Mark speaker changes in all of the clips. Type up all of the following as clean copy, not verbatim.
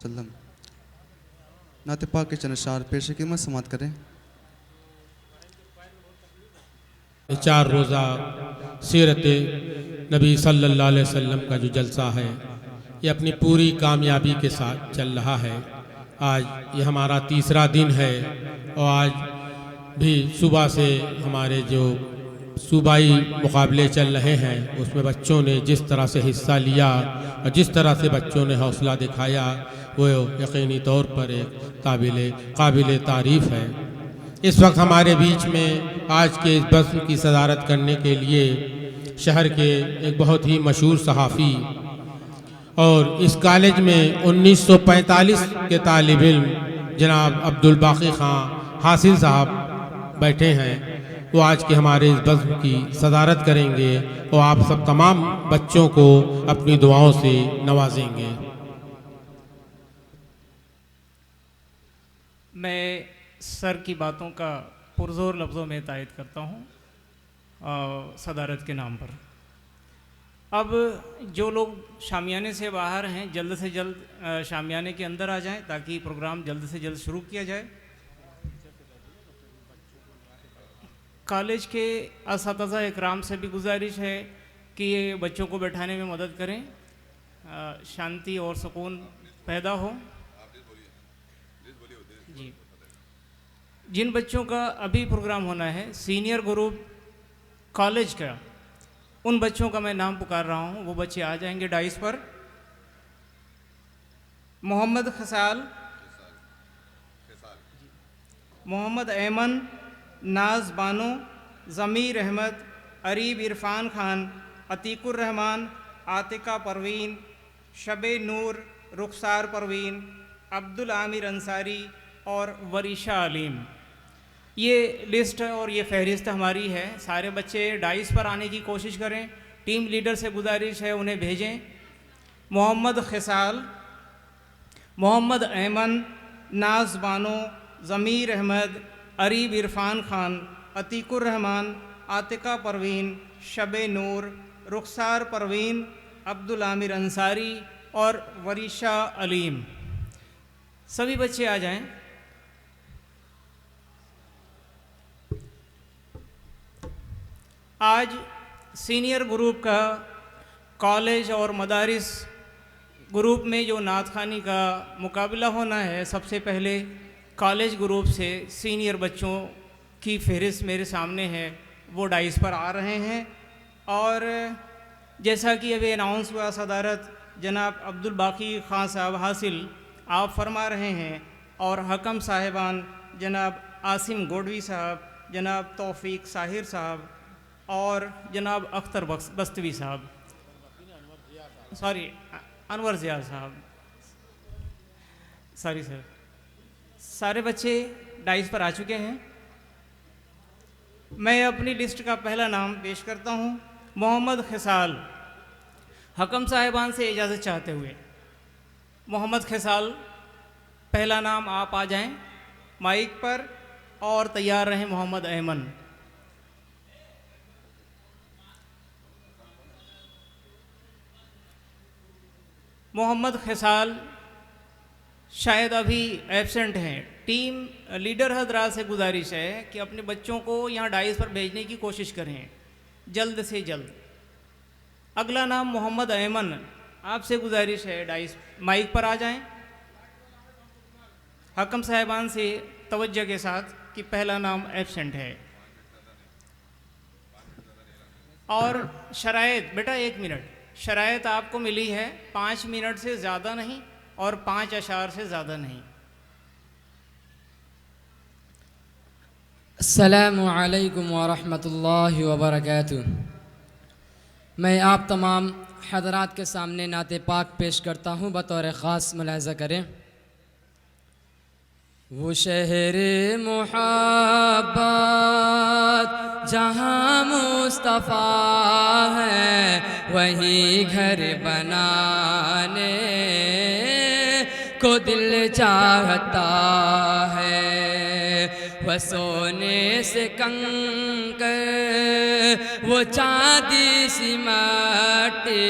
Speaker 1: वसल्लम नाते पाक के चंद अशार पेश कीमत समात करें।
Speaker 2: 4 रोज़ा सीरत नबी सल्लल्लाहु अलैहि वसल्लम का जो जलसा है ये अपनी पूरी कामयाबी के साथ चल रहा है। आज ये हमारा तीसरा दिन है और आज भी सुबह से हमारे जो सूबाई मुकाबले चल रहे हैं उसमें बच्चों ने जिस तरह से हिस्सा लिया और जिस तरह से बच्चों ने हौसला दिखाया वो यकीनी तौर पर एक काबिल तारीफ़ है। इस वक्त हमारे बीच में आज के इस बज़्म की सदारत करने के लिए शहर के एक बहुत ही मशहूर सहाफ़ी और इस कॉलेज में 1945 के तालिब इल्म जनाब अब्दुल बाकी ख़ां हासिल साहब बैठे हैं। वो आज के हमारे इस बज़्म की सदारत करेंगे और आप सब तमाम बच्चों को अपनी दुआओं से नवाजेंगे।
Speaker 3: मैं सर की बातों का पुरज़ोर लफ्ज़ों में तायद करता हूँ सदारत के नाम पर। अब जो लोग शामियाने से बाहर हैं जल्द से जल्द शामियाने के अंदर आ जाएं ताकि प्रोग्राम जल्द से जल्द शुरू किया जाए। कॉलेज के असातिज़ा इकराम से भी गुजारिश है कि ये बच्चों को बैठाने में मदद करें, शांति और सुकून पैदा हो। जी, जिन बच्चों का अभी प्रोग्राम होना है सीनियर ग्रुप कॉलेज का, उन बच्चों का मैं नाम पुकार रहा हूँ, वो बच्चे आ जाएंगे डाइस पर। मोहम्मद खसाल, मोहम्मद ऐमन, नाज बानो, ज़मीर अहमद, अरीब इरफान खान, अतीकुर रहमान, आतिका परवीन, शबे नूर, रुखसार परवीन, अब्दुल आमिर अंसारी और वरीशा अलीम। ये लिस्ट और ये फहरिस्त हमारी है। सारे बच्चे डाइस पर आने की कोशिश करें। टीम लीडर से गुजारिश है उन्हें भेजें। मोहम्मद खसाल, मोहम्मद ऐमन, नाज बानो, ज़मीर अहमद, अरीब इरफान खान, अतीकुर रहमान, आतिका परवीन, शबे नूर, रुखसार परवीन, अब्दुल आमिर अंसारी और वरीशा अलीम। सभी बच्चे आ जाएं। आज सीनियर ग्रुप का कॉलेज और मदारिस ग्रुप में जो नात ख़ानी का मुकाबला होना है, सबसे पहले कॉलेज ग्रुप से सीनियर बच्चों की फहरिस्त मेरे सामने है, वो डाइस पर आ रहे हैं। और जैसा कि अभी अनाउंस हुआ सदारत जनाब अब्दुल बाकी ख़ां साहब हासिल आप फरमा रहे हैं और हकम साहिबान जनाब आसिम गोडवी साहब, जनाब तौफीक साहिर साहब और जनाब अख्तर बस्तवी साहब, अनवर ज़िया साहब, सर सारे बच्चे डाइस पर आ चुके हैं। मैं अपनी लिस्ट का पहला नाम पेश करता हूँ। मोहम्मद खसाल, हकम साहिबान से इजाज़त चाहते हुए मोहम्मद खसाल पहला नाम आप आ जाएं माइक पर और तैयार रहें। मोहम्मद ऐमन, मोहम्मद खसाल शायद अभी एब्सेंट हैं। टीम लीडर हजरात से गुजारिश है कि अपने बच्चों को यहाँ डाइस पर भेजने की कोशिश करें जल्द से जल्द। अगला नाम मोहम्मद ऐमन, आपसे गुजारिश है डाइस माइक पर आ जाएं। हकम साहिबान से तवज्जो के साथ कि पहला नाम एब्सेंट है। और शराइत, बेटा 1 मिनट, शराइत आपको मिली है 5 मिनट से ज़्यादा नहीं और 5 अशार से ज़्यादा नहीं।
Speaker 4: अस्सलामु अलैकुम व रहमतुल्लाहि व बरकातुहू। मैं आप तमाम हज़रात के सामने नाते पाक पेश करता हूँ, बतौर ख़ास मुलाहिज़ा करें। वो शहरे मोहब्बत जहाँ मुस्तफ़ा है, वहीं घर बनाने को दिल चाहता है। वह सोने से कंकर वो चांदी सी माटी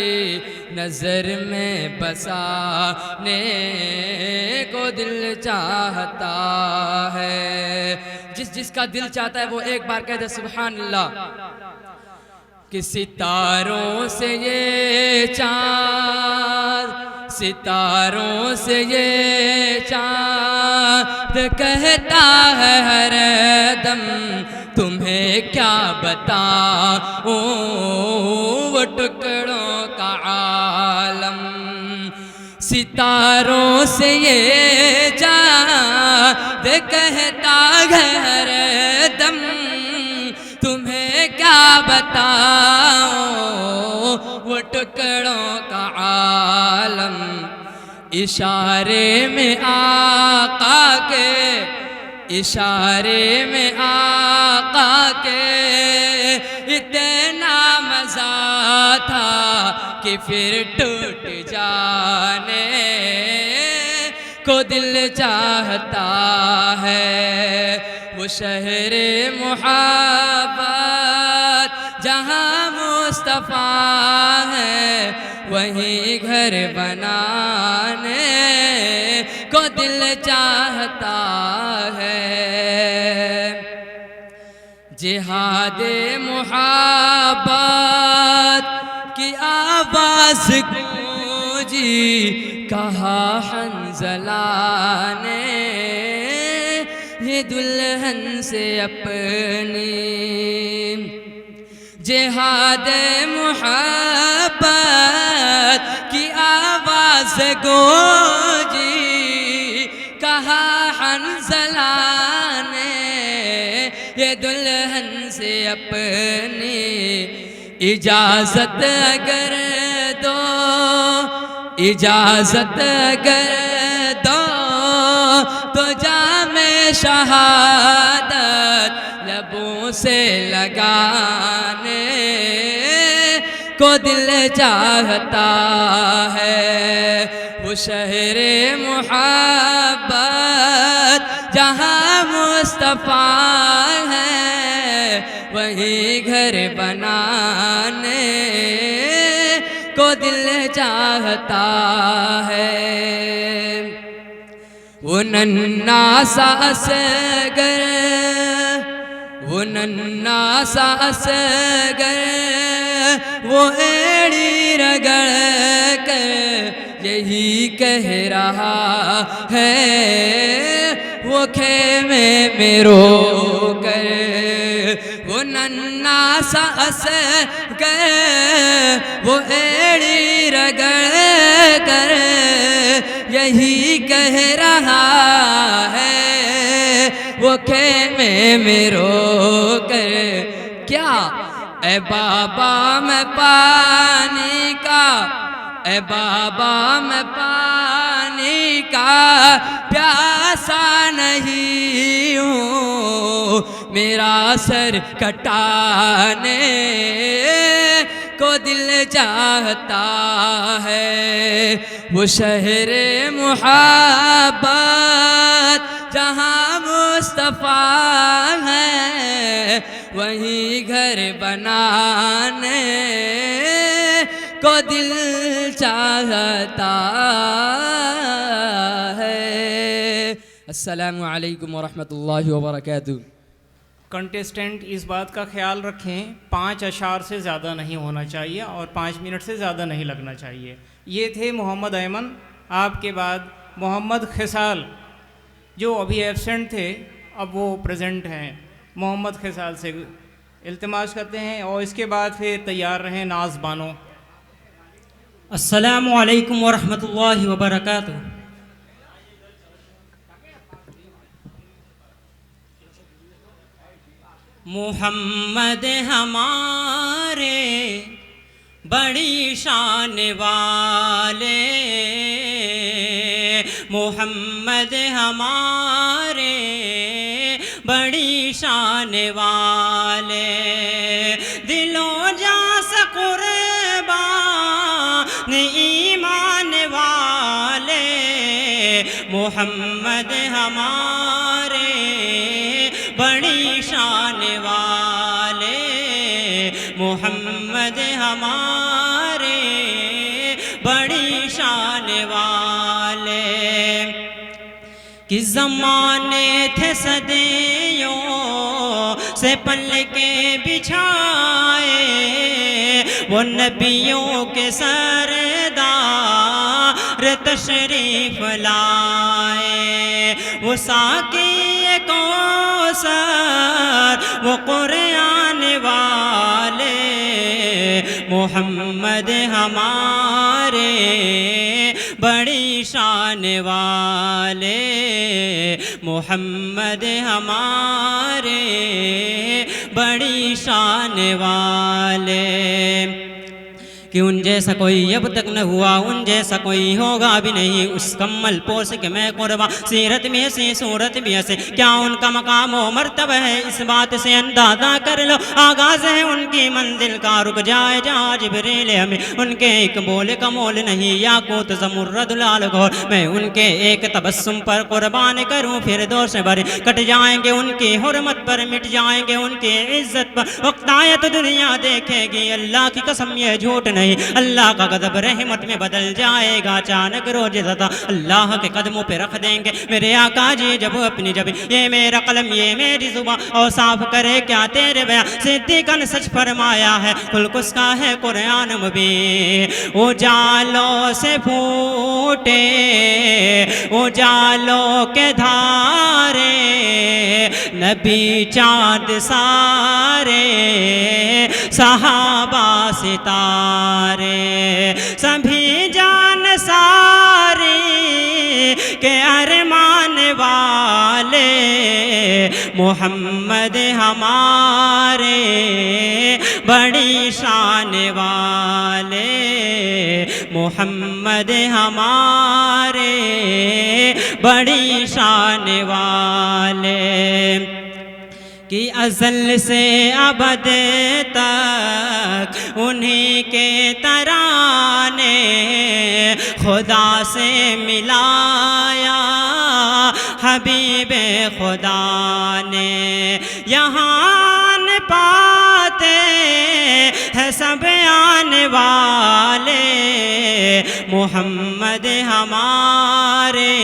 Speaker 4: नजर में बसाने को दिल चाहता है। जिसका दिल चाहता है वो एक बार कह दे सुभान अल्लाह। कि सितारों से ये चाँद, सितारों से ये चाँद कहता है हर दम तुम्हें क्या बताऊं वो टुकड़ों का आलम। सितारों से ये चाँद कहता है हर दम तुम्हें क्या बताऊं वो टुकड़ों का आलम। इशारे में आका के, इशारे में आका के इतना मजा था कि फिर टूट जाने को दिल चाहता है। वो शहरे मुहब्बत जहाँ मुस्तफ़ा है वहीं घर बनाने को दिल चाहता है। जिहादे मुहब्बत की आवाज़ गूंजी कहा हंज़ला ने ये दुल्हन से अपनी। जिहादे मुहब्बत की आवाज़ गूंजी कहा हंज़ला ने ये दुल्हन से अपनी। इजाज़त अगर दो, इजाज़त अगर दो तो जामे शहादत लबों से लगाने को दिल चाहता है। वो शहरे मुहब्बत जहाँ मुस्तफ़ा है वहीं घर बनाने को दिल चाहता है। वो नन्ना सा असगर, वो नन्ना सा असगर वो एड़ी रगड़ कर यही कह रहा है वो खेमे में रो कर। वो नन्ना सा असगर वो एड़ी रगड़ कर यही कह रहा है वो खेमे में रो कर। क्या ए बाबा मैं पानी का, ए बाबा मैं पानी का प्यासा नहीं हूँ मेरा सर कटाने को दिल चाहता है। वो शहरे मुहब्बत जहाँ मुस्तफ़ा है वहीं घर बनाने को दिल चाहता है। अस्सलामु अलैकुम वरहमतुल्लाहि वबरकातुहू।
Speaker 3: कंटेस्टेंट इस बात का ख्याल रखें 5 अशार से ज़्यादा नहीं होना चाहिए और 5 मिनट से ज़्यादा नहीं लगना चाहिए। ये थे मोहम्मद ऐमन। आपके बाद मोहम्मद खिसाल जो अभी एब्सेंट थे अब वो प्रेजेंट हैं। मोहम्मद खिसाल से इल्तिमास करते हैं और इसके बाद फिर तैयार रहें नाज बानो।
Speaker 5: अस्सलामु अलैकुम वरहमतुल्लाहि वबरकातुहू। मोहम्मद हमारे बड़ी शान वाले, मोहम्मद हमारे बड़ी शान वाले, दिलों जा से कुर्बान ईमान वाले, मोहम्मद हमारे बड़ी शान वाले, मोहम्मद हमारे बड़ी शान वाले। कि ज़माने थे सदियों से पलके बिछाए, वो नबियों के सरदार तशरीफ लाए। वो साक़ी कौसर वो कुरान वाले, मोहम्मद हमारे बड़ी शान वाले, मोहम्मद हमारे बड़ी शान वाले। कि उन जैसा कोई अब तक न हुआ, उन जैसा कोई होगा भी नहीं। उस कम्मल पोस के मैं कुर्बा, सीरत में ऐसी सूरत भी ऐसे, क्या उनका मकाम व मर्तबा है इस बात से अंदाजा कर लो। आगाज़ है उनकी मंजिल का, रुक जाए जहाँ जिब्रील हमें उनके एक बोले का मोल नहीं। याकूत ज़मुर्रद लाल घोर, मैं उनके एक तबस्सुम पर कुर्बान करूँ फिर दोष भरे कट जाएंगे उनकी हुर्मत पर, मिट जाएंगे उनकी इज्जत पर। वक्त आया तो दुनिया देखेगी, अल्लाह की कसम ये झूठ नहीं। अल्लाह का गज़ब रहमत में बदल जाएगा अचानक रोज़ ज़दा, अल्लाह के कदमों पे रख देंगे मेरे आका जी जब अपनी जब। ये मेरा कलम ये मेरी जुबान और साफ करे क्या तेरे बयान, सिद्दीक़न सच फरमाया है खुल्क उसका है कुरान मुबीन। उजालों से फूटे उजालों के धारे, नबी चाँद सारे सहाबा सितारे, सभी जान सारी के अरमान वाले, मोहम्मद हमारे बड़ी शान वाले, मोहम्मद हमारे बड़ी शान वाले। कि अज़ल से अबद तक उन्हीं के तराने खुदा से मिलाया हबीबे खुदा ने। यहाँ न पाते हैं सब आने वाले, मोहम्मद हमारे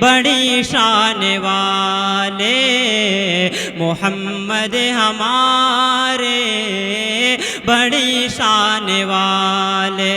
Speaker 5: बड़ी शान वाले, मोहम्मद हमारे बड़ी शान वाले।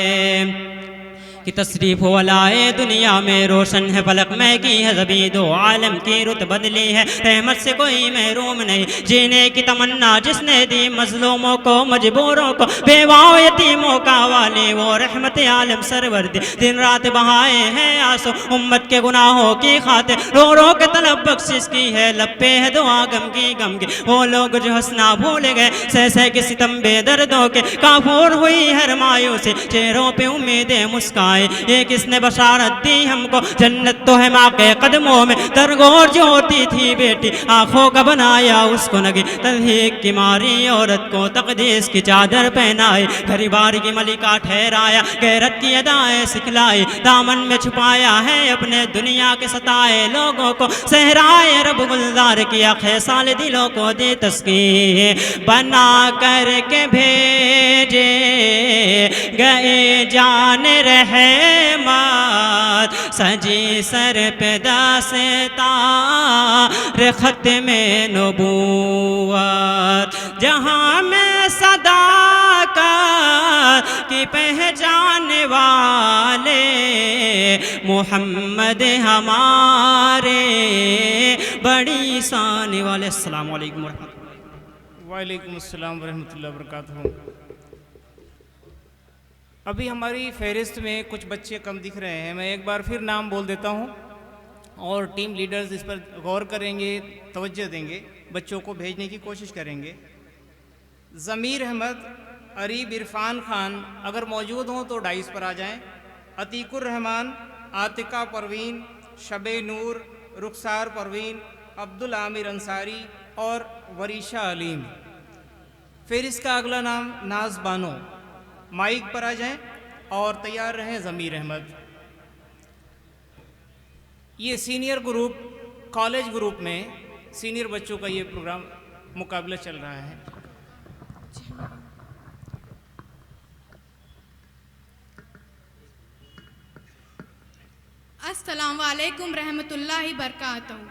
Speaker 5: कि तशरीफ़ वालाए दुनिया में रोशन है फलक में की है ज़बी, दो आलम की रुत बदली है रहमत से कोई महरूम नहीं। जीने की तमन्ना जिसने दी मजलूमों को मजबूरों को, बेवाओं यतीमों का वाली वो रहमत आलम सरवर दी। दिन रात बहाए हैं आंसू उम्मत के गुनाहों की खातिर, रो रो के तलब बख्शिश की है लपे है दुआ गम की। वो लोग जो हंसना भूल गए सह सह के सितम बेदर्दों के, काफूर हुई हर मायूसी चेहरों पे उम्मीदें मुस्कान। ये किसने बशारत दी हमको, जन्नत तो है माँ के कदमों में, दरगोर जो होती थी बेटी आंखों का बनाया उसको नगी। तल्हीक की मारी औरत को तकदीस की चादर पहनाई, गरीबारी की मलिका ठहराया गैरत की अदाएं सिखलाई। दामन में छुपाया है अपने दुनिया के सताए लोगों को, सहराए रब गुलजार किया खैसाल दिलों को दी तस्कीर। बना कर के भेजे गए जान रहे मात, सजी सर पे दास्तां ख़त्मे नबूवत। जहाँ में सदाकत की पहचान वाले, मोहम्मद हमारे बड़ी शान वाले। अस्सलाम वालेकुम
Speaker 3: वालेकुम अस्सलाम वरहमतुल्लाहि वबरकातुहू। अभी हमारी फहरिस्त में कुछ बच्चे कम दिख रहे हैं, मैं एक बार फिर नाम बोल देता हूं और टीम लीडर्स इस पर गौर करेंगे, तवज्जो देंगे, बच्चों को भेजने की कोशिश करेंगे। ज़मीर अहमद, अरीब इरफान खान अगर मौजूद हों तो डाइस पर आ जाएं। अतीकुर रहमान, आतिका परवीन, शबे नूर, रुखसार परवीन, अब्दुल आमिर अंसारी और वरीशा अलीम। फिर इसका अगला नाम नाज बानो। माइक पर आ जाएं और तैयार रहें ज़मीर अहमद। ये सीनियर ग्रुप, कॉलेज ग्रुप में सीनियर बच्चों का ये प्रोग्राम मुकाबला चल रहा है।
Speaker 6: अस्सलाम वालेकुम रहमतुल्लाहि बरकातहू।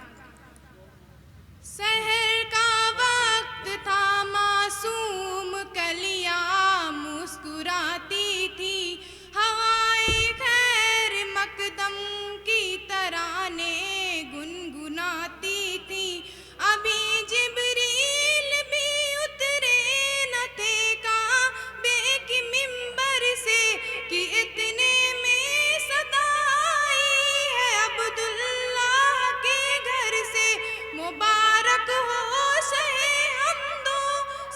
Speaker 6: सहर का वक्त था, मासूम कलियां मुस्कुराती थी, हवाए खैर मकदम की तराने गुनगुनाती थी। अभी जिब्रील भी उतरे न थे काबे की मिंबर से कि इतने में सदा आई है अब्दुल्लाह के घर से। मुबारक हो शहे हमदो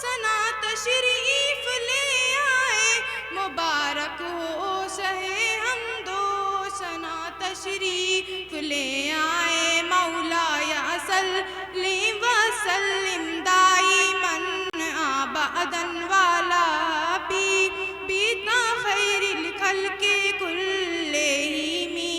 Speaker 6: सना तशरीफ ले आए, मुबारक हो शहे हमदो सना तशरीफ ले आए। मौलाया सल्ली व सल्लिम दाइमन आबदन वाला भी बीता खैरिल खल्के कुल्लिहिमी।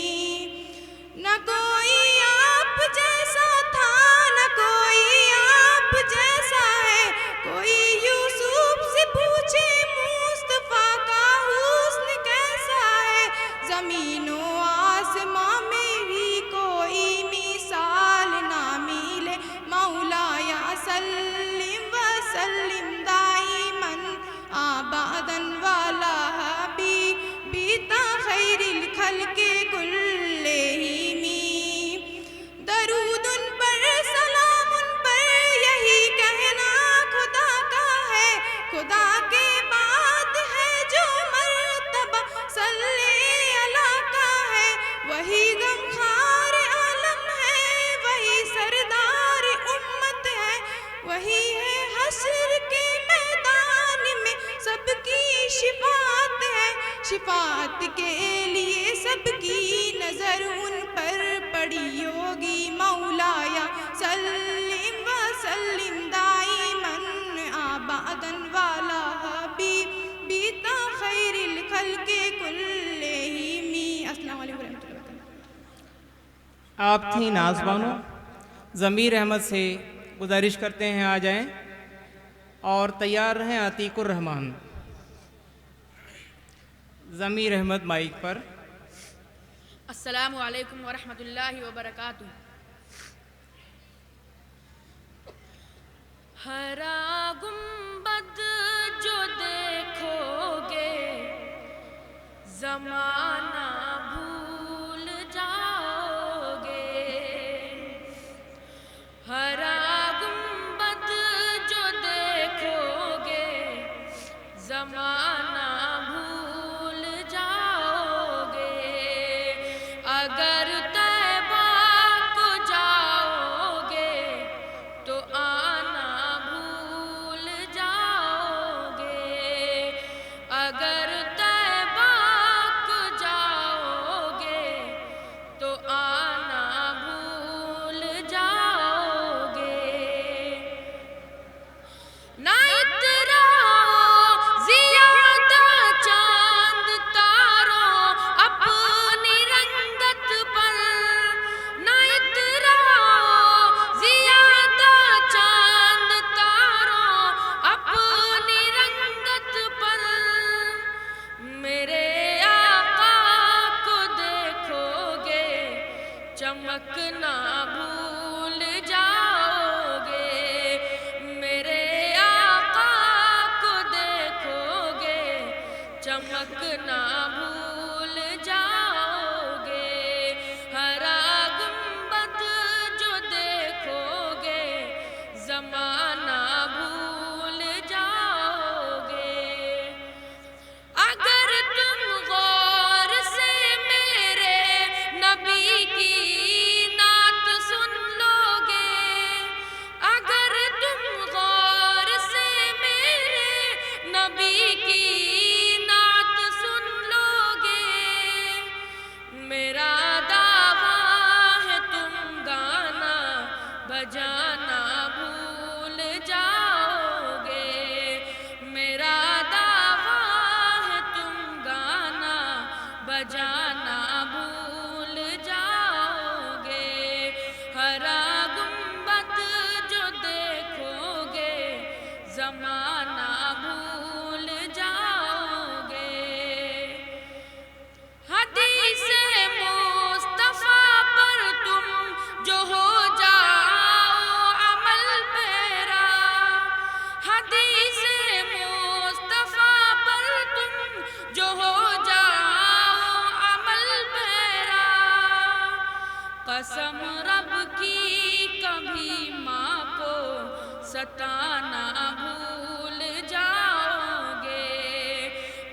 Speaker 6: न कोई आप जैसा था, न कोई आप जैसा है, कोई यूसुफ से पूछे मुस्तफा का हुस्न कैसा है। ज़मीनो आसमां में भी कोई मिसाल ना मिले, मौलाया सल्लिम व सल्लिम दाइमन आबदन वाला भी बीता खैरिल खल्के कुल्लिहिमी। दरूद उन पर, सलाम उन पर, यही कहना खुदा का है। खुदा के बाद है जो मर्तबा सल्ले अला का है, वही गमखार आलम है, वही सरदार उम्मत है, वही है हश्र के मैदान में सबकी शिफात है। शिफात के लिए सबकी नजर उन पर पड़ी होगी, मौलाया सल्लिम व सल्लिम दाइमन आबदन वाला भी बीता खैरिल खल्के कुल्लिहिमी। अस्सलाम वालेकुम रहमतुल्लाहि व बरकातहू।
Speaker 3: आप थी नाज़बानो, ज़मीर अहमद से गुजारिश करते हैं आ जाएं और तैयार रहें अतीकुर रहमान। ज़मीर अहमद माइक पर।
Speaker 7: अस्सलामु अलैकुम वरहमतुल्लाहि वबरकातुह। हरा गुंबद जो देखोगे ज़माना भूल जाओगे। हरा गुंबद जो देखोगे ज़माना भूल जाओगे। अगर तैबा को जाओगे तो आना भूल जाओगे। अगर तैबा को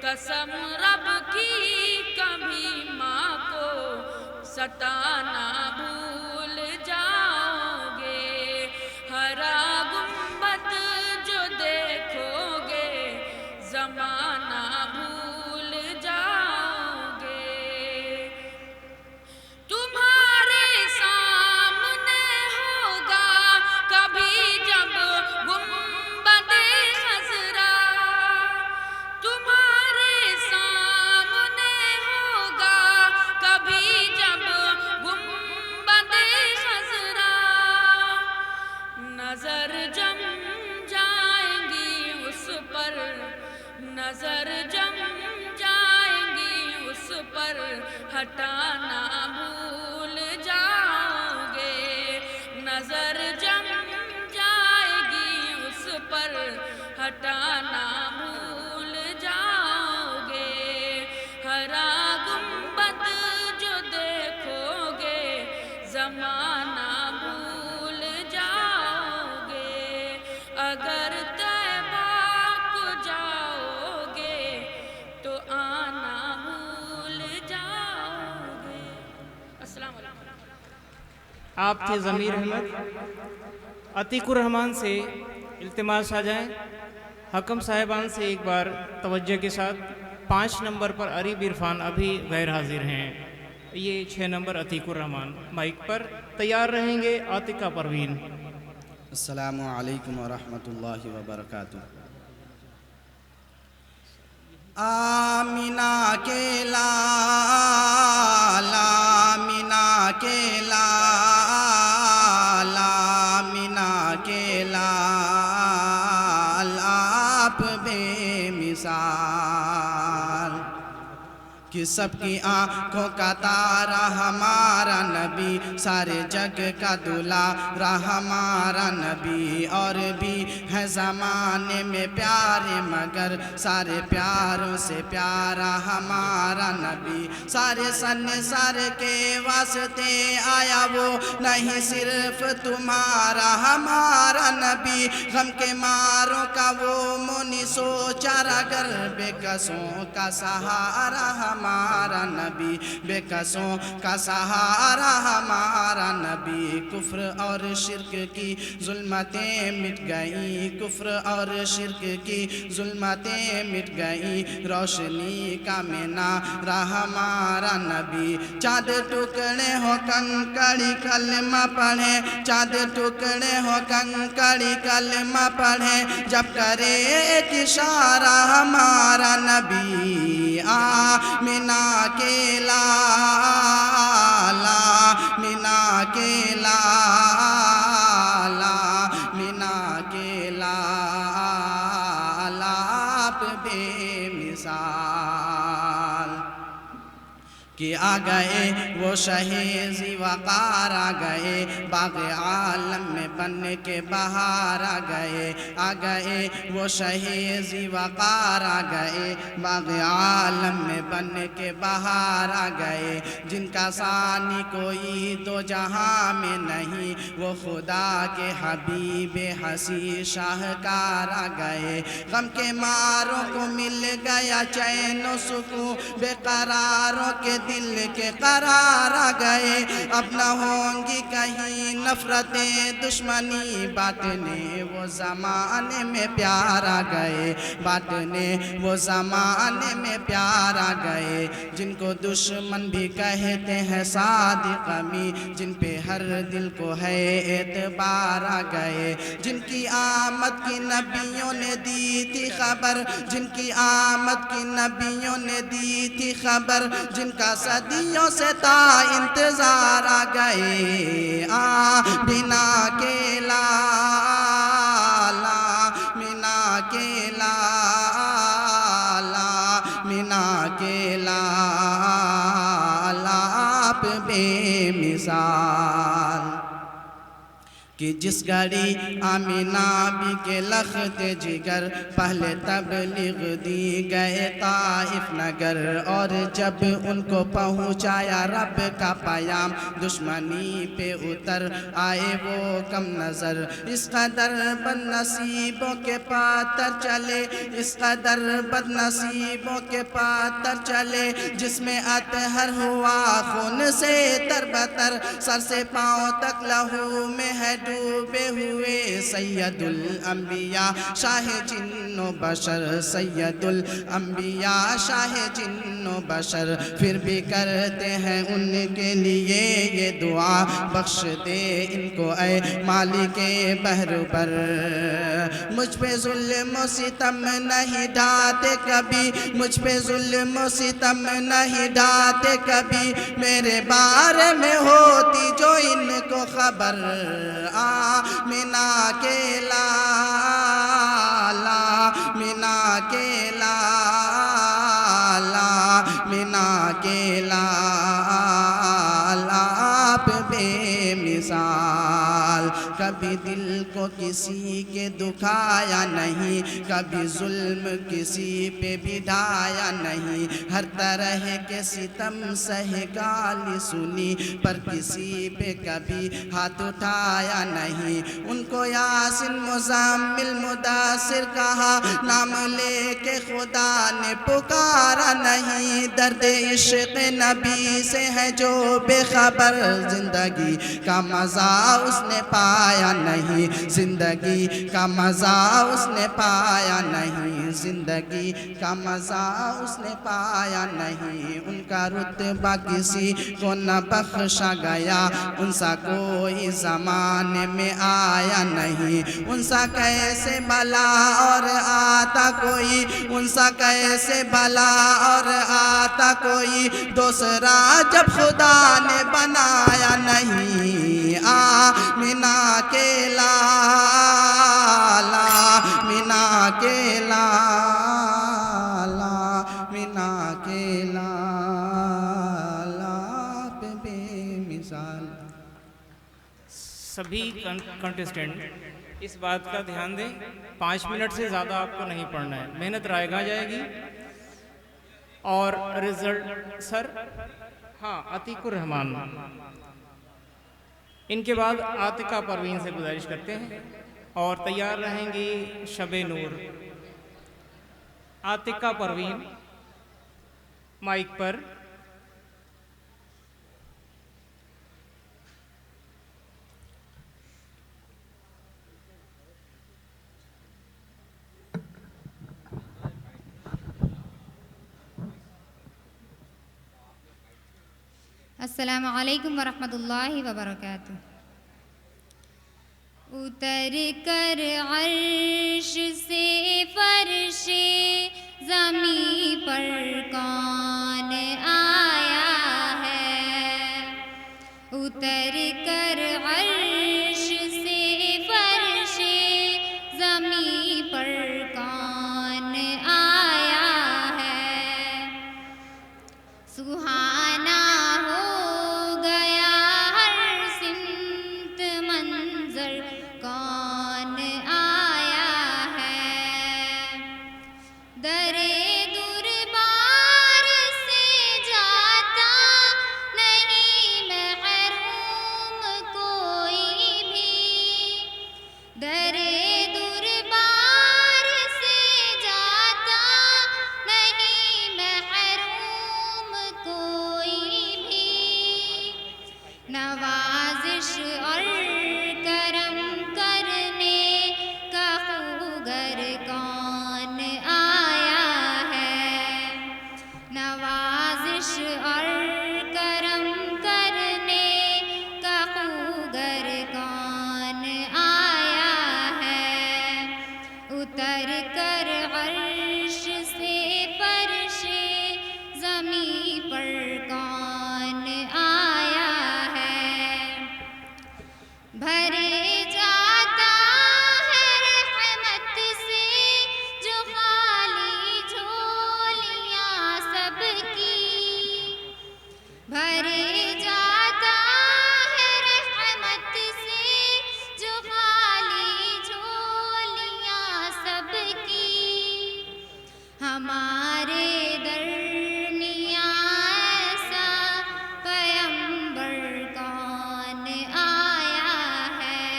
Speaker 7: कसम रब की कभी माँ को सताना भूल जाओगे। हरा गुंबद जो देखोगे जमाना भूल जाओगे। तुम्हारे सामने होगा कभी जब गुंबदे खजरा, तुम्हारे सामने होगा कभी जब गुंबदे खजरा। नजर जम जाएंगी उस पर, नजर जम जाएंगी उस पर, हटाना भूल जाओगे। नजर जम जाएगी उस पर, हटाना भूल जाओगे। हरा गुंबद जो देखोगे जमाना भूल जाओगे। अगर तैबा को जाओगे तो आना भूल जाओगे। अस्सलाम वालेकुम।
Speaker 3: आप थे ज़मीर अहमद। अतीकुर रहमान से इल्तिमास आ जाएं। हकम साहिबान से एक बार तवज्जो के साथ 5 नंबर पर अरीब इरफान अभी गैर हाजिर हैं। ये 6 नंबर अतीकुर रहमान माइक पर तैयार रहेंगे। आतिका परवीन।
Speaker 1: अस्सलामु अलैकुम वरहमतुल्लाहि वबरकातुह। आमिना के लाल, आमिना के लाल, आमिना के लाल, आप बेमिसाल कि सबकी आँखों का तारा हमारा नबी, सारे जग का दुलारा हमारा नबी। और भी है ज़माने में प्यारे मगर सारे प्यारों से प्यारा हमारा नबी। सारे संसार के वास्ते आया वो, नहीं सिर्फ तुम्हारा हमारा नबी। गम के मारों का वो मोनी सोचा अगर, बेकसों का सहारा हमारा नबी, बेकसों का सहारा हमारा नबी। कुफ्र और शिर्क की जुल्मतें मिट गई, कुफ्र और शिर्क की जुल्मतें मिट गई। रोशनी का मीनारा हमारा नबी। चाँद टुकड़े हो कंकड़ी कलमा पढ़े, चाँद टुकड़े हो कंकड़ी कलमा पढ़े, जब करे एक इशारा हमारा नबी। आमिना के लाल, आमिना के लाल, आमिना के लाल, आप बेमिसाल कि आ गए वो शहीज़ी वक़ार आ गए, बाग़ आलम में बन के बहार आ गए। आ गए वो शहीज़ी वक़ार आ गए, बाग़ आलम में बन के बहार आ गए। जिनका सानी कोई दो जहां में नहीं, वो खुदा के हबीब हसी शाहकार आ गए। गम के मारों को मिल गया चैन व सुकून, बेकरारों के दिल के करार आ गए। अब न होंगी कहीं नफरतें दुश्मनी, बांटने वो ज़माने में प्यार आ गए, बांटने वो ज़माने में प्यार आ गए। जिनको दुश्मन भी कहते हैं सादिक अमी, जिन पे हर दिल को है एतबार आ गए। जिनकी आमद की नबियों ने दी थी खबर, जिनकी आमद की नबियों ने दी थी खबर, जिनका सदियों से था इंतजार आ गए। बिना के लाला, मिना के लाला, मिना के लाला, आप बेमिसाल कि जिस घड़ी आमिना भी के लखते जिगर पहले तबलीग दी गए ताइफ नगर, और जब उनको पहुँचाया रब का पैगाम दुश्मनी पे उतर आए वो कम नज़र। इस कदर बदनसीबों के पातर चले, इस कदर बदनसीबों के पातर चले, जिसमें अतहर हुआ खून से तरबतर, सर से पाँव तक लहू में है डूबे हुए। सैयदुल अंबिया शाह जिन्नो बशर, सैयदुल अंबिया शाह जिन्नो बशर, फिर भी करते हैं उनके लिए ये दुआ, बख्श दे इनको ऐ मालिके बहर पर। मुझ पे जुल्म सितम नहीं ढाते कभी, मुझ पे जुल्म सितम नहीं ढाते कभी, मेरे बारे में होती जो इनको खबर। आमिना के लाला, मीना के लाला, मीना के लाला पे बेमिसाल, कभी दिल को किसी के दुखाया नहीं, कभी जुल्म किसी पे भी ढाया नहीं, हर तरह के सितम सहे गाली सुनी, पर किसी पे कभी हाथ उठाया नहीं। उनको यासिन मुज़म्मिल मुदासिर कहा, नाम लेके खुदा ने पुकारा नहीं, दर्द इश्क़ नबी से है जो बेखबर, जिंदगी का मज़ा उसने पाया नहीं, जिंदगी का मज़ा उसने पाया नहीं, जिंदगी का मज़ा उसने पाया नहीं। उनका रुतबा किसी को न बख्शा गया, उनसा कोई ज़माने में आया नहीं, उनसा कैसे भला और आता कोई, उनसा कैसे भला और आता कोई, दूसरा जब खुदा ने बनाया नहीं। आमिना के लाला, मीना के लाला, मीना के लाला पे बेमिसाल।
Speaker 3: सभी कंटेस्टेंट इस बात का ध्यान दें, 5 मिनट से ज़्यादा आपको नहीं पढ़ना है, मेहनत रायगा जाएगी। और रिजल्ट सर, हाँ, अतीकुर रहमान, इनके बाद आतिका परवीन से गुजारिश करते हैं, और तैयार रहेंगी शबे नूर। आतिका परवीन माइक पर।
Speaker 8: अस्सलामु अलैकुम वरहमतुल्लाहि वबरकातुह। उतर कर अर्श से फर्शे ज़मी पर कौन आया है, उतर कर अर्श से फर्शे ज़मी पर कौन आया है, सुहाना हमारे दरमियाँ ऐसा पैगंबर कौन आया है,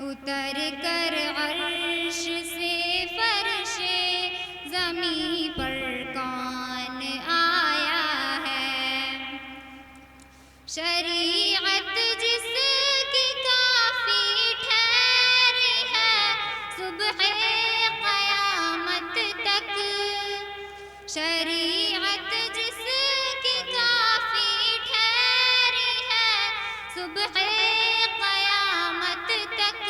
Speaker 8: उतर कर अर्श से फर्शे ज़मीं पर कौन आया है। शरीअत जिसकी काफ़ी ठहरी है सुबह क़यामत तक, शरीअत जिसकी काफ़ी ठहरी है सुबह क़यामत तक,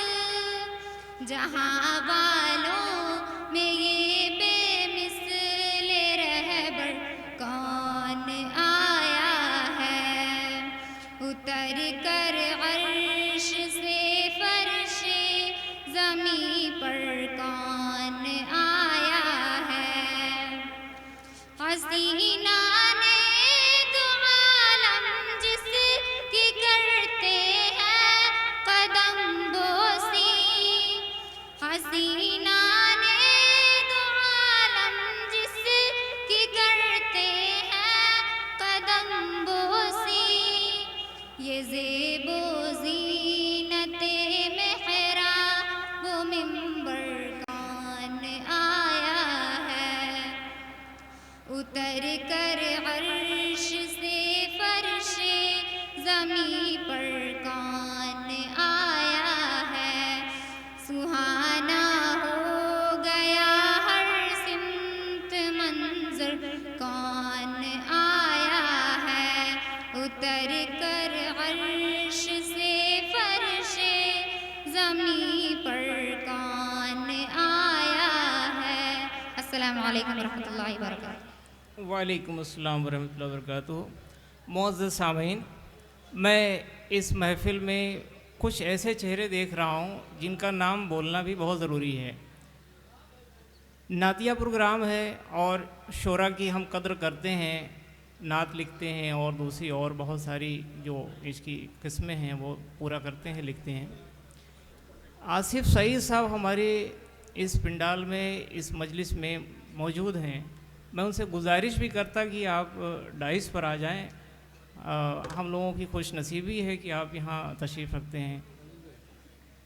Speaker 8: जहाँ वालों में ये बेमिसल रहबर कौन आया है, उतर कर अर्श से फर्शे ज़मीं पर कौन आया है। हसीना ने दो आलम जिसकी करते हैं कदम बोसी, हसीना ने दो आलम जिसकी करते हैं कदम बोसी, ये ज़ेबो ज़ीनते मेहरा वो मिंबर कौन आया है, उतर कर अर्श से फर्शे ज़मीं पर कौन आया है। सुहाना हो गया हर सिमत मंज़र कौन आया है, उतर कर अर्श से फर्शे ज़मीं पर कौन आया है। अस्सलामु अलैकुम वरहमतुल्लाहि वबरकातुहू।
Speaker 3: वालेकुम अस्सलाम वरहमतुल्लाहि वबरकातुहू। मुअज़्ज़ज़ सामीन, मैं इस महफ़िल में कुछ ऐसे चेहरे देख रहा हूँ जिनका नाम बोलना भी बहुत ज़रूरी है। नातिया प्रोग्राम है और शोरा की हम कद्र करते हैं, नात लिखते हैं और दूसरी और बहुत सारी जो इसकी किस्में हैं वो पूरा करते हैं, लिखते हैं। आसिफ सईद साहब हमारे इस पंडाल में, इस मजलिस में मौजूद हैं। मैं उनसे गुजारिश भी करता कि आप डाइस पर आ जाएं। हम लोगों की खुश नसीबी है कि आप यहाँ तशरीफ़ रखते हैं।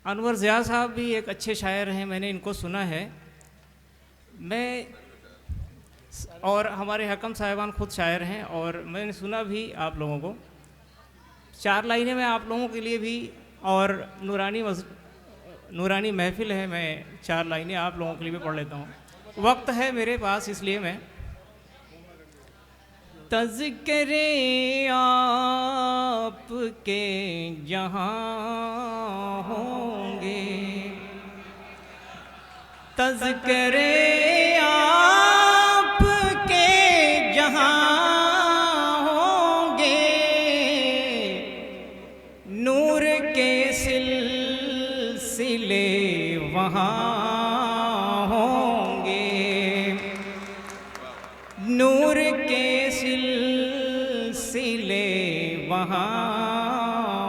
Speaker 3: अनवर ज़िया साहब भी एक अच्छे शायर हैं, मैंने इनको सुना है। मैं और हमारे हकम साहिबान खुद शायर हैं और मैंने सुना भी आप लोगों को। 4 लाइनें मैं आप लोगों के लिए भी, और नूरानी महफ़िल है, मैं 4 लाइनें आप लोगों के लिए भी पढ़ लेता हूँ। वक्त है मेरे पास इसलिए मैं तज़किरे आपके जहाँ होंगे, तज़किरे आपके जहाँ होंगे, नूर के सिलसिले वहाँ होंगे, नूर के सिलसिले वहाँ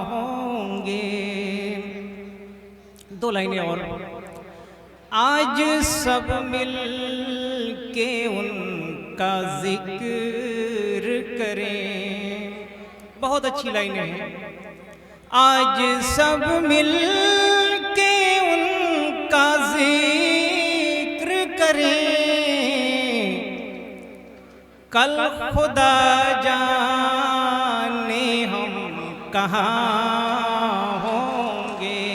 Speaker 3: होंगे। 2 लाइनें और। आज सब मिल के उनका जिक्र करें। बहुत अच्छी लाइनें हैं। आज सब मिल के उनका जिक्र करें, कल खुदा जाने हम कहाँ होंगे,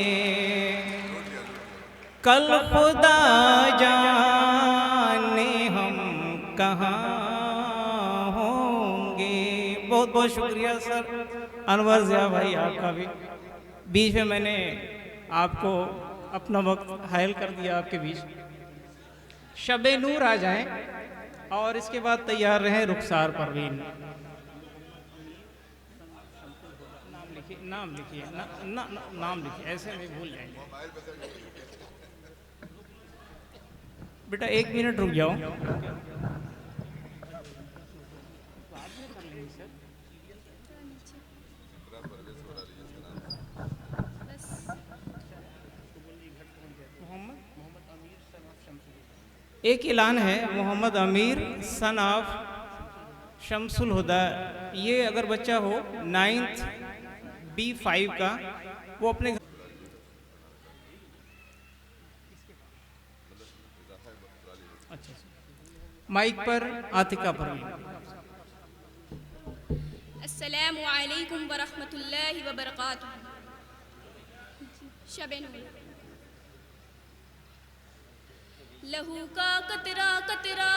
Speaker 3: कल खुदा जाने हम कहाँ होंगे। बहुत बहुत शुक्रिया सर अनवर ज़िया भाई आपका भी। बीच में मैंने आपको अपना वक्त हायल कर दिया आपके बीच। शबे नूर आ जाएं और इसके बाद तैयार रहें रुखसार परवीन। नाम लिखिए नाम लिखिए, ऐसे में भूल जाएंगे। बेटा 1 मिनट रुक जाओ। एक ऐलान है, मोहम्मद अमीर सन ऑफ शमसुल हुदा, ये अगर बच्चा हो 9th B5 का, वो अपने अच्छा माइक पर आतिका परवीन।
Speaker 9: अस्सलामु अलैकुम वरहमतुल्लाहि वबरकातुहू। शब नूर। लहू का कतरा कतरा,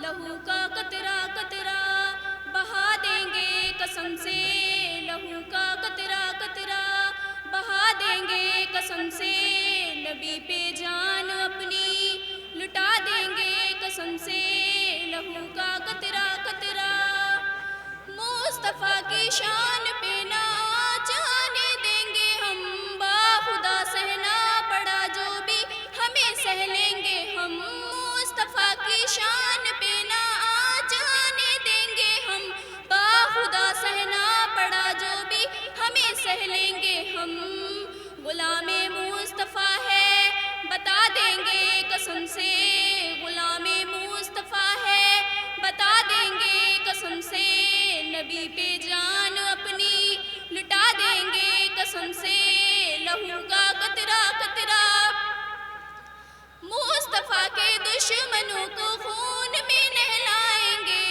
Speaker 9: लहू का कतरा कतरा, बहा देंगे कसम से, लहू का कतरा कतरा, बहा देंगे कसम से, नबी पे जान अपनी लुटा देंगे कसम से, लहू का कतरा कतरा, मुस्तफ़ा की शान पे ना जाने देंगे हम, बाखुदा सहना पड़ा जो भी हमें सह लेंगे हम, मुस्तफ़ा की शान पे ना जाने देंगे हम, बाखुदा सहना पड़ा जो भी हमें सह लेंगे हम, गुलामे मुस्तफ़ा है बता देंगे कसम से, गुलामे मुस्तफ़ा है बता देंगे कसम से, नबी पे जान अपनी लुटा देंगे कसम से, लहू का कतरा कतरा, मुस्तफ़ा के दुश्मनों को खून में नहलाएंगे,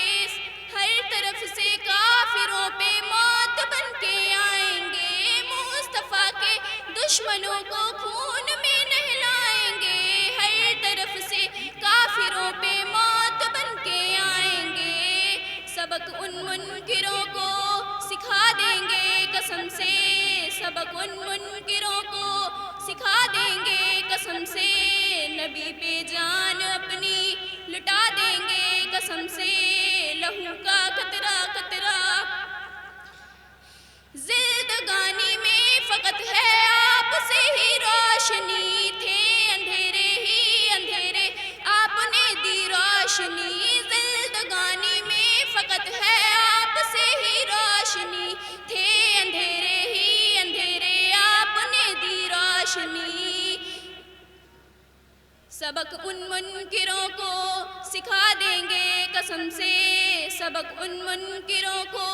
Speaker 9: हर तरफ से काफिरों पे मौत बन के आएंगे, मुस्तफ़ा के दुश्मनों को खून में नहलाएंगे, हर तरफ से काफिरों पे मौत बन के आएंगे, सबक उन मुनकिरों को सिखा देंगे कसम से, सबक उन मुनकिरों को सिखा देंगे कसम से, नबी पे जान अपनी लुटा देंगे कसम से, लहू का कतरा कतरा, जिंदगानी में फ़कत है आपसे ही रोशनी, थे अंधेरे ही अंधेरे आपने दी रोशनी, जिंदगानी में फ़कत है आपसे ही रोशनी, थे अंधेरे ही अंधेरे आपने दी रोशनी, सबक उन मुनकिरों को सिखा देंगे कसम से, सबक उन मुनकिरों को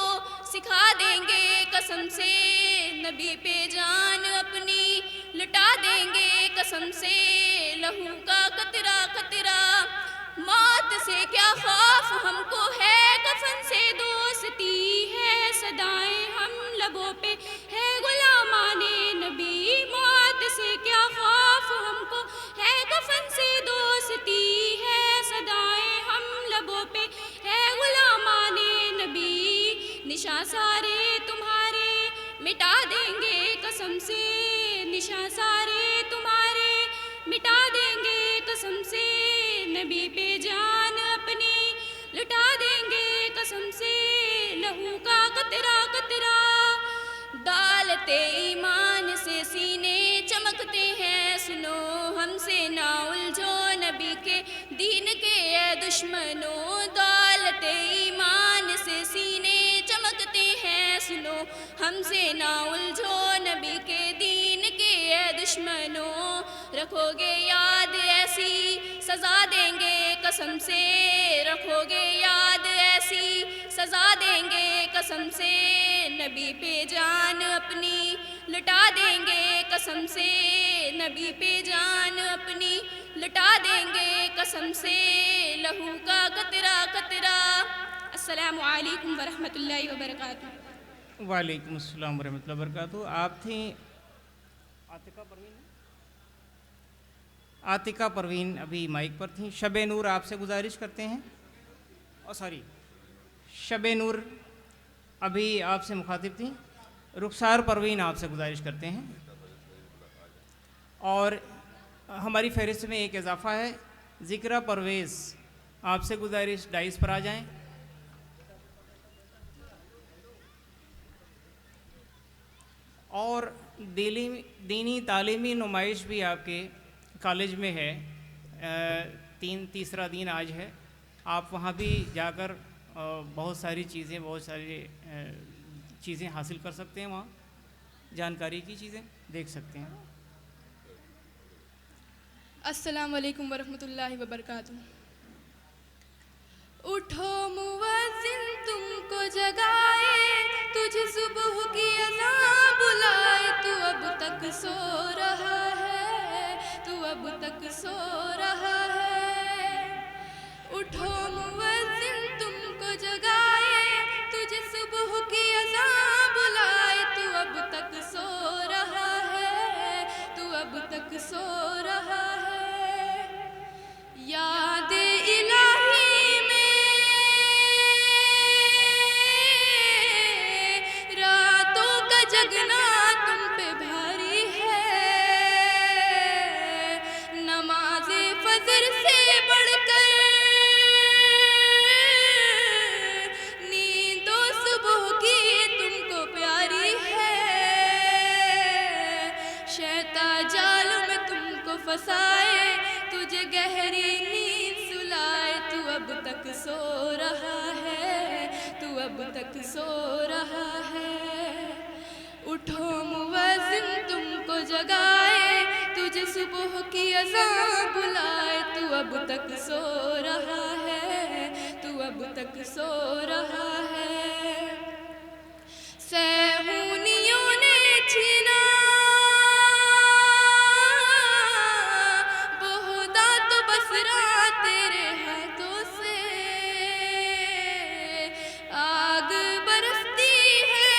Speaker 9: सिखा देंगे कसम से, नबी पे जान अपनी लुटा देंगे कसम से, लहू का कतरा कतरा, मौत से क्या खौफ हमको है, कफन से दोस्ती है, सदाएं हम लबों पे है गुलामाने नबी, मौत से क्या खौफ हमको है, कफन से दोस्ती है, सदाएं हम लबों पे है गुलामाने नबी, निशा सारे तुम्हारे मिटा देंगे कसम से, निशा सारे तुम्हारे मिटा देंगे कसम से, नबी पे जान अपनी लुटा देंगे कसम से, लहू का कतरा कतरा, दालते ईमान से सीने चमकते हैं, सुनो हमसे ना उलझो नबी के दीन के ए दुश्मनों, दौलते ईमान से सीने चमकते हैं, सुनो हमसे ना उलझो नबी के दीन के ए दुश्मनों, रखोगे याद ऐसी सज़ा देंगे कसम से, रखोगे याद ऐसी सज़ा देंगे कसम से, नबी पे जान अपनी लुटा देंगे कसम से, नबी पे जान अपनी लुटा देंगे कसम से, लहू का कतरा कतरा। अस्सलामु अलैकुम वरहमतुल्लाहि वबरकातुहू।
Speaker 3: वालेकुम अस्सलाम वरहमतुल्लाहि वबरकातुहू। आप थी आतिका परवीन, आतिका परवीन अभी माइक पर थी। शब नूर आपसे गुजारिश करते हैं, और सॉरी शब नूर अभी आपसे मुखातिब थी। रुखसार परवीन आपसे गुजारिश करते हैं, और हमारी फहरिस्त में एक इजाफ़ा है, ज़िक्रा परवेज़ आपसे गुजारिश डाइस पर आ जाएं। और दीनी तालीमी नुमाइश भी आपके कॉलेज में है, तीसरा दिन आज है, आप वहाँ भी जाकर बहुत सारी चीज़ें हासिल कर सकते हैं, वहाँ जानकारी की चीज़ें देख सकते हैं।
Speaker 6: अस्सलाम वालेकुम वरहमतुल्लाहि वबरकातुहू। उठो मुअज्जिन तुमको जगाए, तुझे सुबह की अज़ान बुलाए, तू अब तक सो रहा है, तू अब तक सो रहा है। उठो मुअज्जिन तुमको जगाए, तुझे सुबह की अज़ान बुलाए, तू अब तक सो रहा है, तू अब तक सो रहा है। याद इलाही में रातों का जगना तुम पे भारी है, नमाज़े फजर से बढ़कर नींदों सुबह की तुमको प्यारी है। शैतान जाल में तुमको फंसाए, तुझे गहरी नींद सुलाए, तू अब तक सो रहा है, तू अब तक सो रहा है। उठो मुअज्जिन तुमको जगाए, तुझे सुबह की अज़ान बुलाए, तू अब तक सो रहा है, तू अब तक सो रहा है। सहूनियों ने छीना बहुदा तो बसरा तेरे हाथों से, आग बरसती है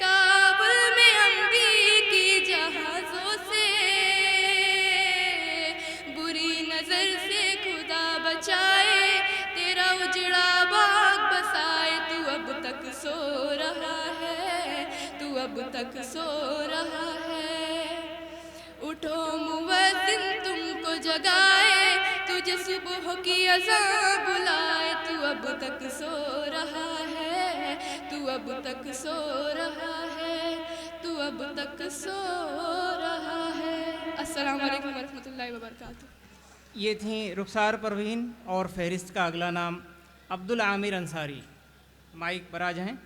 Speaker 6: काबुल में अम्बी की जहाज़ों से, बुरी नज़र से खुदा बचाए, तेरा उजड़ा बाग बसाए, तू अब तक सो रहा है, तू अब तक सो रहा है। उठो मुअज्जिन तुमको जगाए, तुझे सुबह की अज़ान बुलाए, तू अब तक सो रहा है, तू अब तक सो रहा है, तू अब तक सो रहा है। अस्सलाम वालेकुम वरहमतुल्लाहि वबरकातुहू।
Speaker 3: ये थी रुखसार परवीन और फहरिस्त का अगला नाम अब्दुल आमिर अंसारी। माइक पर आ जाएं।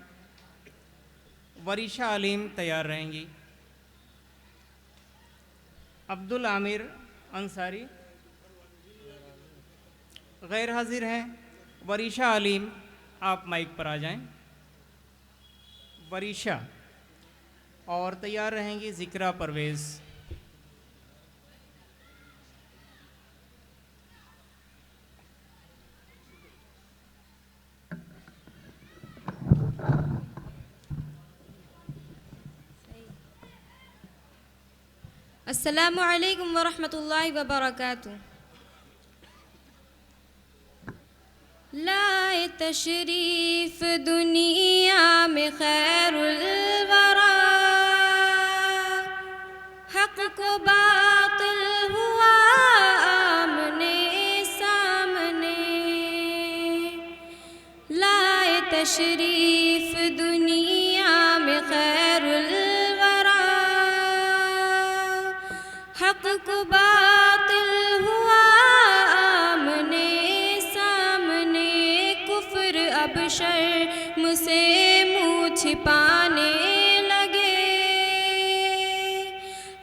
Speaker 3: वरीशा अलीम तैयार रहेंगी। अब्दुल आमिर अंसारी गैर हाजिर हैं। वरीशा अलीम आप माइक पर आ जाएं। वरीशा और तैयार रहेंगी ज़िक्रा परवेज़।
Speaker 10: अस्सलामु अलैकुम वरहमतुल्लाहि वबरकातुहू। लाए तशरीफ दुनिया में खैरुल वरा, हक को बातिल हुआ आमने सामने। लाए तशरीफ दुनिया में खैरुल वरा, हक को बातिल हुआ आमने सामने। कुफ्र अब शर्म से मुँह छिपाने लगे,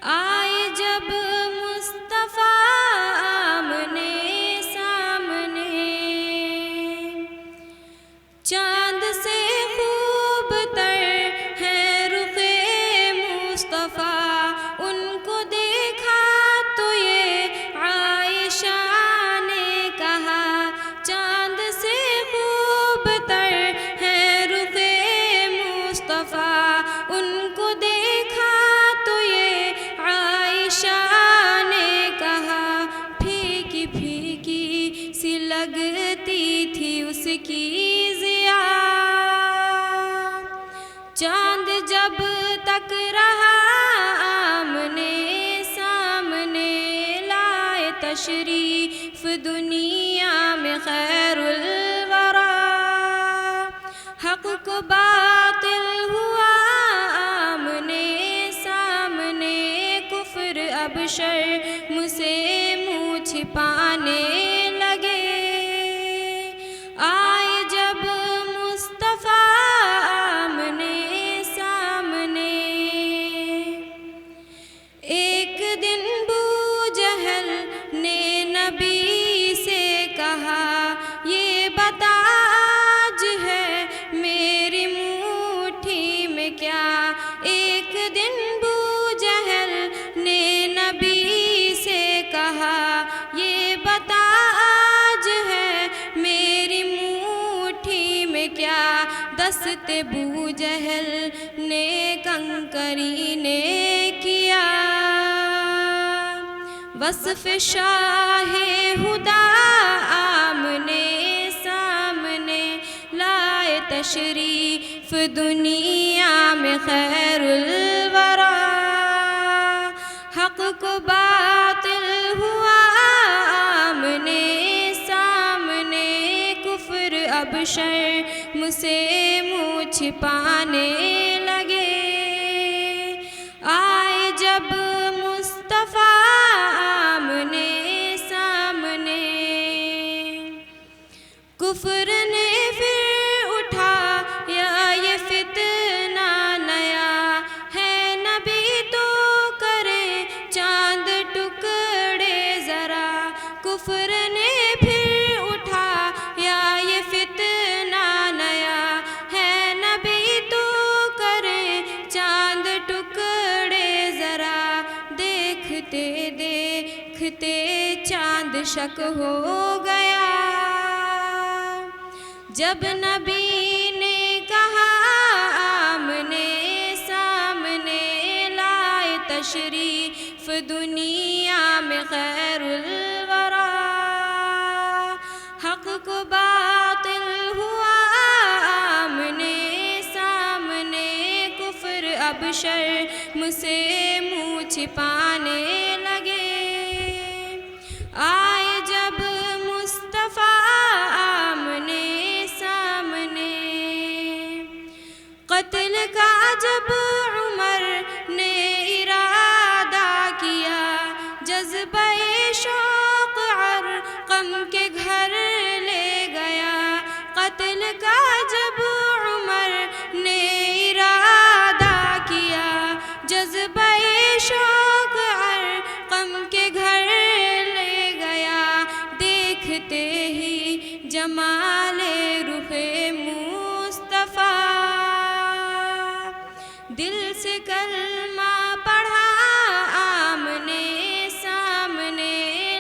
Speaker 10: आए जब मुस्तफ़ा आमने सामने। चांद से खूब तर है रुखे मुस्तफ़ा, उनको देखा तो ये आयशा ने कहा। चांद से खूब तर है रुखे मुस्तफ़ा, उनको देखा तो ये आयशा ने कहा। फीकी फीकी सी लगती थी उसकी ज़िया, चांद जब तक रहा आमने सामने। लाए तशरीफ दुनिया में खैरुल वरा, हक को बातिल हुआ आमने सामने। कुफ्र अब शर्म से मुँह छिपाने लगे, आए जब मुस्तफ़ा आमने सामने। अबू जहल ने कंकरी ने किया। वस्फ शाहे हुदा आमने सामने लाए तशरीफ दुनिया में खैरुल वरा। हक को बातिल हुआ आमने सामने, कुफ्र अब शर्म से मुँह छिपाने लगे। आए जब मुस्तफ़ा आमने सामने, कुफ्र ने फिर उठा या ये फितना नया है। नबी तो करे चांद टुकड़े ज़रा, कुफ्र ने फिर उठा या ये फितना नया है। नबी तो करे चांद टुकड़े ज़रा, देखते देखते चांद शक हो गया। जब नबी ने कहा आमने सामने, लाए तशरीफ दुनिया में खैरुल वरा। हक को बातिल हुआ आमने सामने, कुफ्र अब शर्म से मुँह छिपाने लगे। आए जब मुस्तफ़ा आमने सामने, कत्ल का जब उमर ने इरादा किया। जज्बे शौक़ अरक़म के घर ले गया। कत्ल का जब उमर ने इरादा किया। जज्बे शौक़ अरक़म के घर ले गया। देखते ही जमाले रुखे मुस्तफ़ा, दिल से कलमा पढ़ा आमने सामने,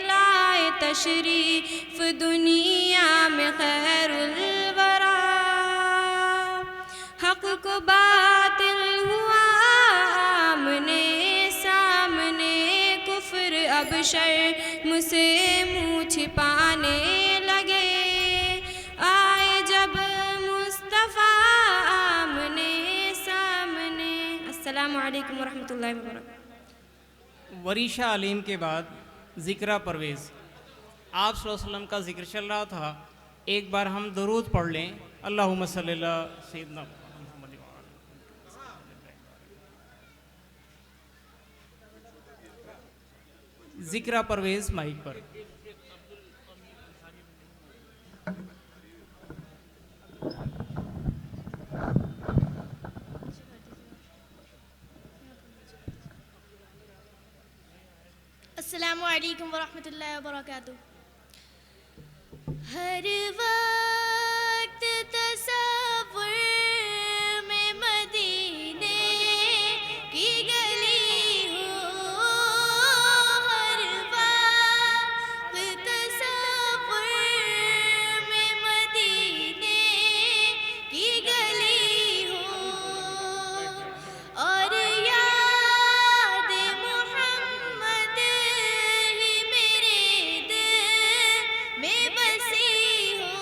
Speaker 10: लाए तशरीफ दुनिया में खैरुल वरा। हक को बातिल हुआ आमने सामने, कुफ्र अब शर्म से मुँह छिपाने लगे। आए जब मुस्तफ़ा आमने सामने। अस्सलामु अलैकुम वरहमतुल्लाहि वबरकातुहू।
Speaker 3: वरीशा अलीम के बाद ज़िक्रा परवेज़। आप सल्लल्लाहु अलैहि वसल्लम का जिक्र चल रहा था, एक बार हम दुरूद पढ़ लें। अल्लाहुम्मा सल्ली अला सय्यिदना मुहम्मद। ज़िक्रा परवेज़ माइक पर।
Speaker 9: अस्सलामु अलैकुम वरहमतुल्लाहि वबरकातुहू। हर वक्त तसव्वुर में मदीने की गली हो। हर वक्त तसव्वुर में मदीने की गली हो। और याद मोहम्मद ही मेरे दिल में बसी हो।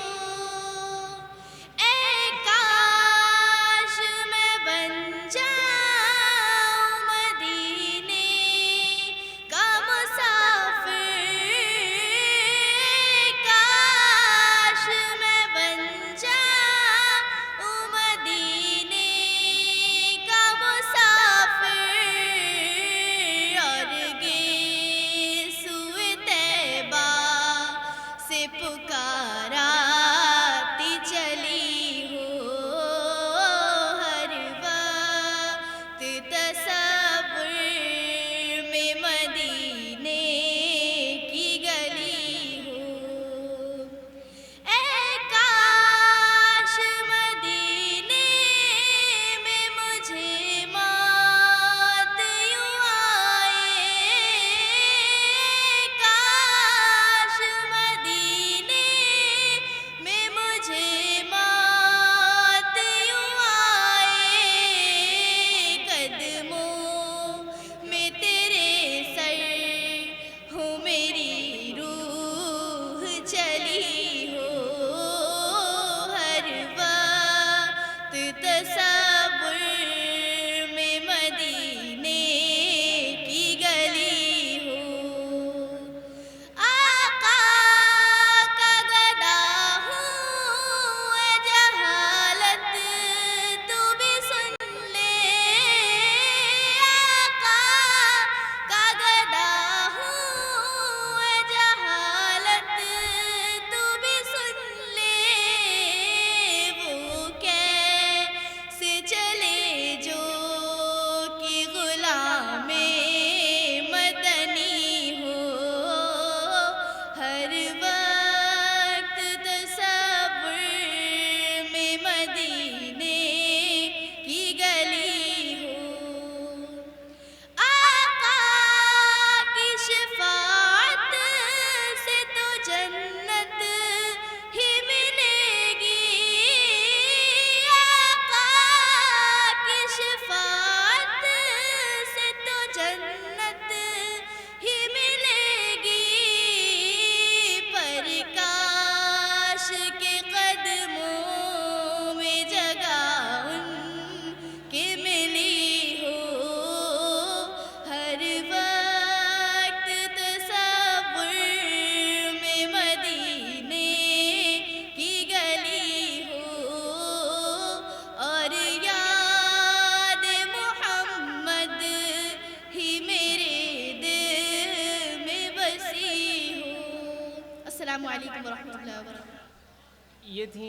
Speaker 6: अस्सलामु अलैकुम वरहमतुल्लाहि वबरकातुहू।
Speaker 3: ये थी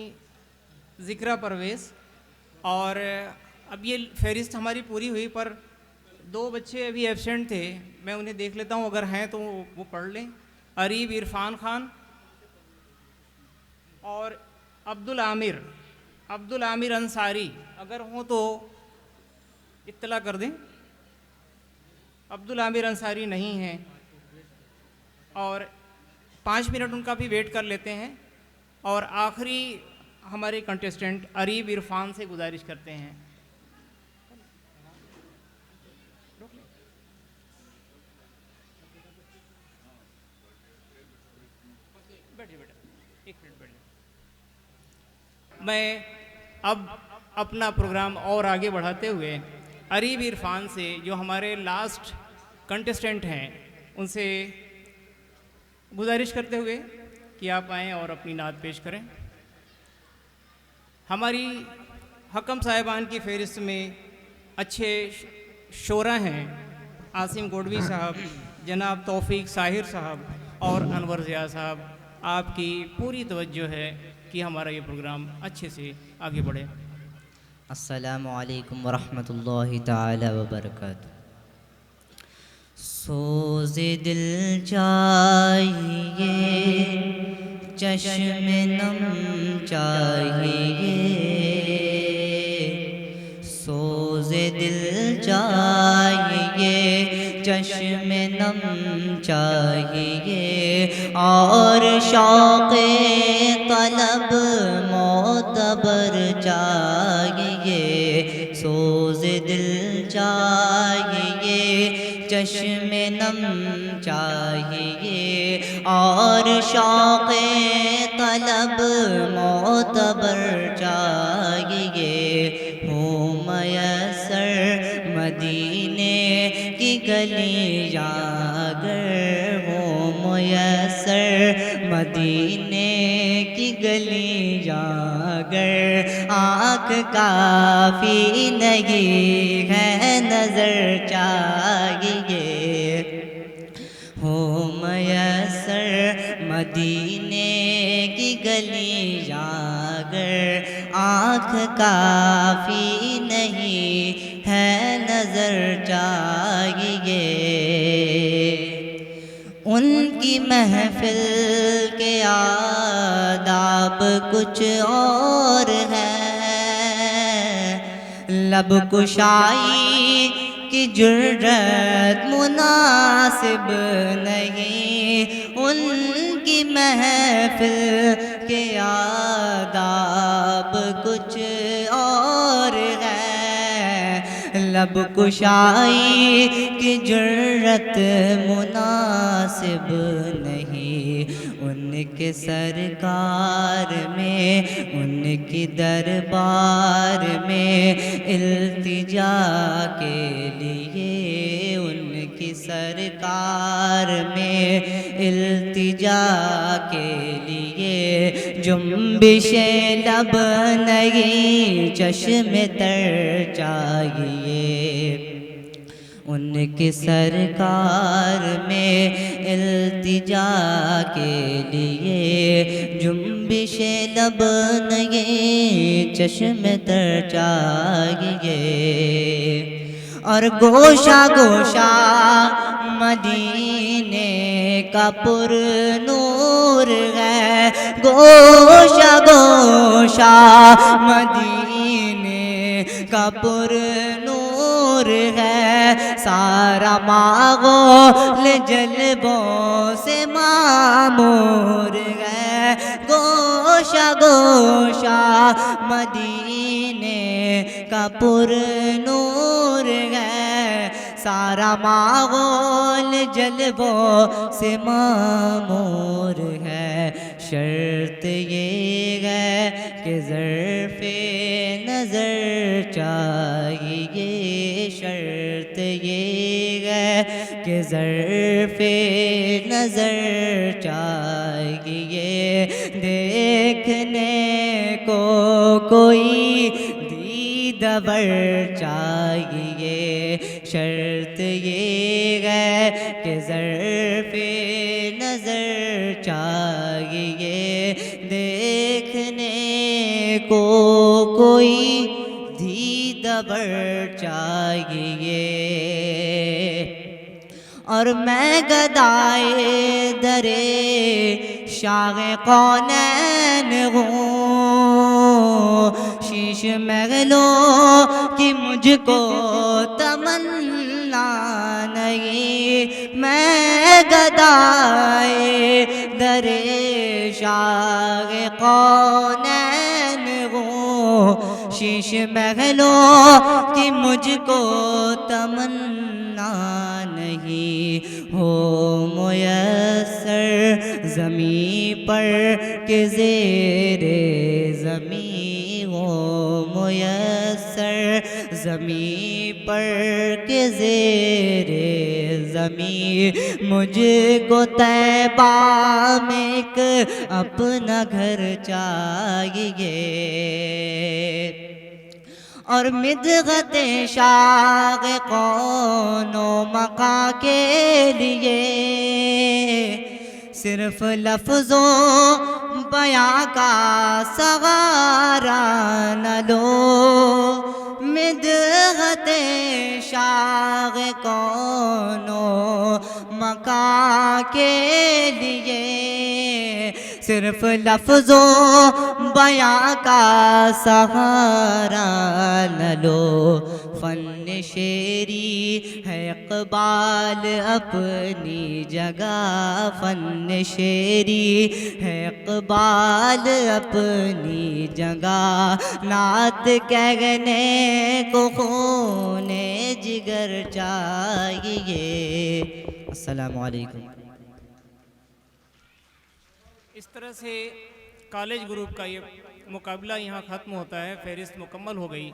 Speaker 3: ज़िक्रा परवेज़। और अब ये फहरिस्त हमारी पूरी हुई, पर 2 बच्चे अभी एब्सेंट थे, मैं उन्हें देख लेता हूँ, अगर हैं तो वो पढ़ लें। अरीब इरफान खान और अब्दुल आमिर अंसारी, अगर हों तो इत्तला कर दें। अब्दुल आमिर अंसारी नहीं हैं, और 5 मिनट उनका भी वेट कर लेते हैं। और आखिरी हमारे कंटेस्टेंट अरीब इरफान से गुजारिश करते हैं। बैठिए बेटा, 1 मिनट बैठिए। मैं अब अपना प्रोग्राम और आगे बढ़ाते हुए अरीब इरफान से, जो हमारे लास्ट कंटेस्टेंट हैं, उनसे गुजारिश करते हुए कि आप आएँ और अपनी नात पेश करें। हमारी हकम साहिबान की फ़हरिस्त में अच्छे शोरा हैं आसिम गोडवी साहब, जनाब तौफीक साहिर साहब और अनवर ज़िया साहब। आपकी पूरी तवज्जो है कि हमारा ये प्रोग्राम अच्छे से आगे बढ़े।
Speaker 11: अस्सलामु अलैकुम वरहमतुल्लाहि ताला वबरकातुहू। सोज़े दिल चाहिए, चश्मे नम चाहिए, सोज़े दिल चाहिए, चश्मे नम चाहिए, और शौक़े तलब मोतबर चाहिए। सोज़े दिल चाहिए, चश्मे नम चाहिए, और शौक़े तलब मोतबर चाहिए। हो मयसर मदीने की गलियाँ अगर, हो मयसर मदीने की गलियाँ अगर, आँख काफ़ी नहीं है नज़र चाहिए। हो मयसर मदीने की गलियाँ अगर, आँख काफ़ी नहीं है नज़र चाहिए। उनकी महफिल के आदाब कुछ और है, लब कुशाई की जुर्रत मुनासिब नहीं। उनकी महफिल के आदाब कुछ और है, लब कुशाई की जुर्रत मुनासिब नहीं। उनके सरकार में, उनकी दरबार में इल्तिजा के लिए, उनकी सरकार में इल्तिजा के लिए, जुम्बिशे लब नहीं चश्मे तर चाहिए। उनकी सरकार में इल्तिजा के लिए, जुम्बिशे लब नहीं चश्मे तर चाहिए। और गोशा गोशा मदीने का पुरनूर है, गोशा गोशा मदीने का पुरनूर है। सारा मागोल जलबों से मामूर है, गोशा गोशा मदीने का पुरनूर है। सारा मागोल जलबों से मामूर है। शर्त ये है कि ज़र्फ़े नज़र चाहिए, शर्त ये है कि ज़र्फ़े नज़र चाहिए। देखने को कोई दीदार चाहिए, शर्त ये है कि ज़र्फ़े नज़र चाहिए, देखने को कोई दीदार चाहिए। और मैं गदाए दरे शाह कौनैन हूँ, शीश महलों की मुझको तमन्ना नहीं। मैं गदाए दरे शाह कौनैन हूँ, शीश महलों की मुझको तमन्ना नहीं। हो मुयस्सर ज़मी पर के ज़ेरे ज़मी, हो मुयस्सर ज़मी पर के ज़ेरे ज़मी। मुझको तैबा में एक अपना घर चाहिए, और मिदगते शाग कौनो मका के लिए सिर्फ लफ्ज़ों बयां का सहारा न लो। मिदगते शाग कौनो मका के लिए सिर्फ लफ्ज़ों बयां का सहारा न लो। फन शेरी है इक़बाल अपनी जगह, फन शेरी है इक़बाल अपनी जगह। नात कहने को खूने जिगर चाहिए। अस्सलामु अलैकुम।
Speaker 3: इस तरह से कॉलेज ग्रुप का ये मुकाबला यहाँ ख़त्म होता है। फ़हरिस्त मुकम्मल हो गई।